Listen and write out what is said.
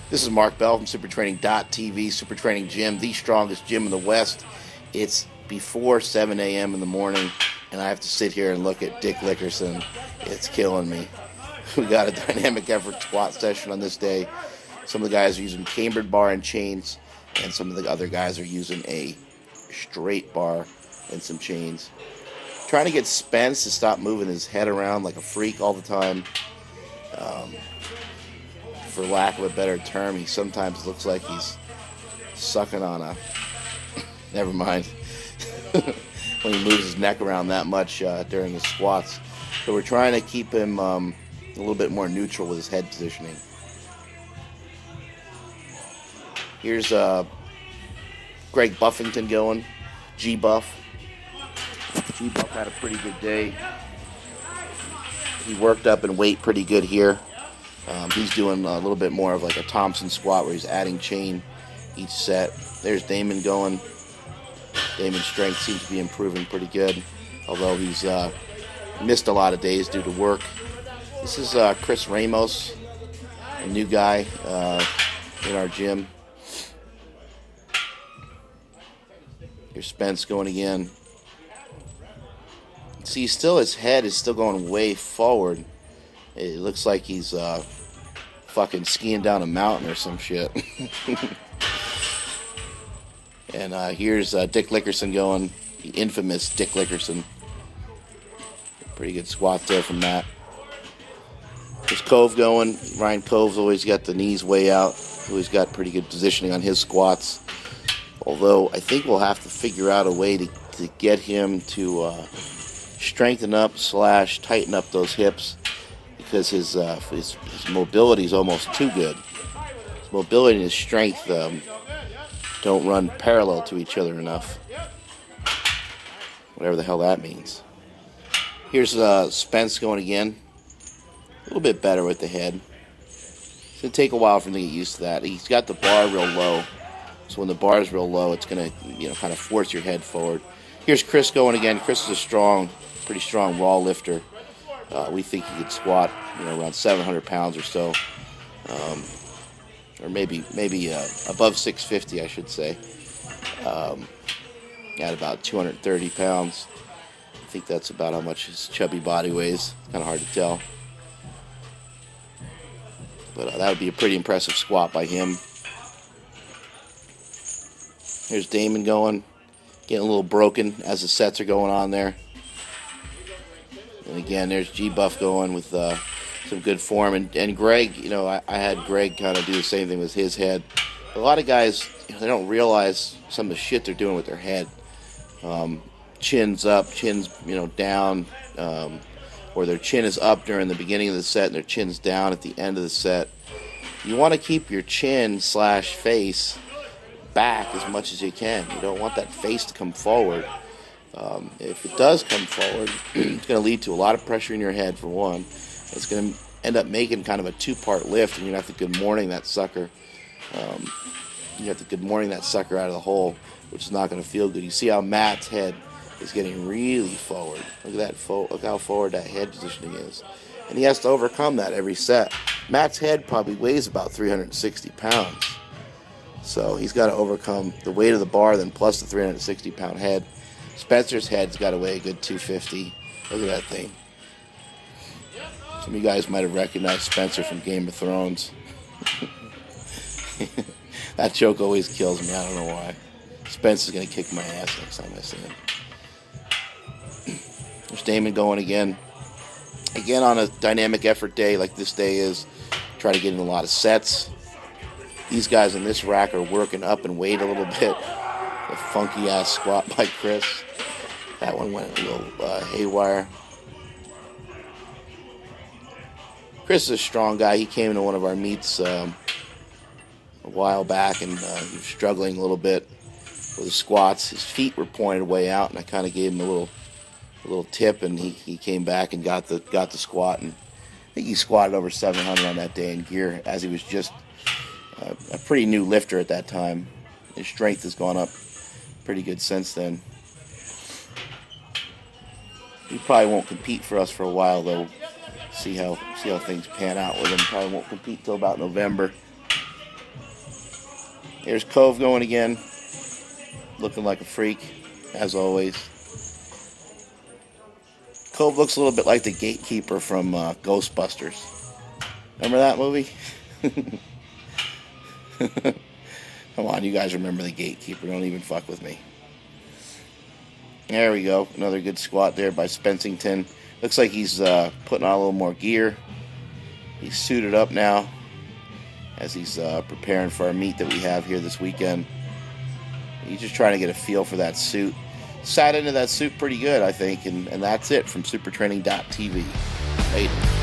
This is Mark Bell from SuperTraining.tv, Super Training Gym, the strongest gym in the West. It's before 7 a.m. in the morning, and I have to sit here and look at Dick Lickerson. It's killing me. We got a dynamic effort squat session on this day. Some of the guys are using cambered bar and chains, and some of the other guys are using a straight bar and some chains. Trying to get Spence to stop moving his head around like a freak all the time. For lack of a better term, he sometimes looks like he's sucking on a... Never mind. When he moves his neck around that much during his squats. So we're trying to keep him a little bit more neutral with his head positioning. Here's Greg Buffington going. G-Buff. G-Buff had a pretty good day. He worked up in weight pretty good here. He's doing a little bit more of like a Thompson squat where he's adding chain each set. There's Damon going. Damon's strength seems to be improving pretty good, although he's missed a lot of days due to work. This is Chris Ramos, a new guy in our gym. Here's Spence going again. See, still his head is still going way forward. It looks like he's fucking skiing down a mountain or some shit. And here's Dick Lickerson going, the infamous Dick Lickerson. Pretty good squat there from Matt. There's Cove going. Ryan Cove's always got the knees way out. Always got pretty good positioning on his squats. Although I think we'll have to figure out a way to get him to strengthen up / tighten up those hips, because his mobility is almost too good. His mobility and his strength don't run parallel to each other enough. Whatever the hell that means. Here's Spence going again. A little bit better with the head. It's going to take a while for him to get used to that. He's got the bar real low. So when the bar is real low, it's going to kind of force your head forward. Here's Chris going again. Chris is a pretty strong raw lifter. We think he could squat, around 700 pounds or so, or maybe above 650, I should say. At about 230 pounds. I think that's about how much his chubby body weighs. It's kind of hard to tell, but that would be a pretty impressive squat by him. Here's Damon going, getting a little broken as the sets are going on there. And again, there's G-Buff going with some good form. And Greg, I had Greg kind of do the same thing with his head. A lot of guys, they don't realize some of the shit they're doing with their head. Chins up, chins, down, or their chin is up during the beginning of the set and their chin's down at the end of the set. You want to keep your chin / face back as much as you can. You don't want that face to come forward. If it does come forward, it's going to lead to a lot of pressure in your head, for one. It's going to end up making kind of a two-part lift, and you're going to have to good morning that sucker. You have to good morning that sucker out of the hole, which is not going to feel good. You see how Matt's head is getting really forward. Look at that. Look how forward that head positioning is. And he has to overcome that every set. Matt's head probably weighs about 360 pounds. So he's got to overcome the weight of the bar, then plus the 360-pound head. Spencer's head's got to weigh a good 250. Look at that thing. Some of you guys might have recognized Spencer from Game of Thrones. That joke always kills me. I don't know why. Spencer's going to kick my ass next time I see him. There's Damon going again. Again on a dynamic effort day like this day is. Try to get in a lot of sets. These guys in this rack are working up in weight a little bit. The funky-ass squat by Chris. That one went a little haywire. Chris is a strong guy. He came to one of our meets a while back, and he was struggling a little bit with the squats. His feet were pointed way out, and I kind of gave him a little tip, and he came back and got the squat. And I think he squatted over 700 on that day in gear, as he was just a pretty new lifter at that time. His strength has gone up pretty good since then. He probably won't compete for us for a while, though. See how things pan out with him. Probably won't compete till about November. Here's Cove going again, looking like a freak, as always. Cove looks a little bit like the gatekeeper from Ghostbusters. Remember that movie? Come on, you guys remember the gatekeeper. Don't even fuck with me. There we go. Another good squat there by Spensington. Looks like he's putting on a little more gear. He's suited up now as he's preparing for our meet that we have here this weekend. He's just trying to get a feel for that suit. Sat into that suit pretty good, I think. And that's it from supertraining.tv. Later.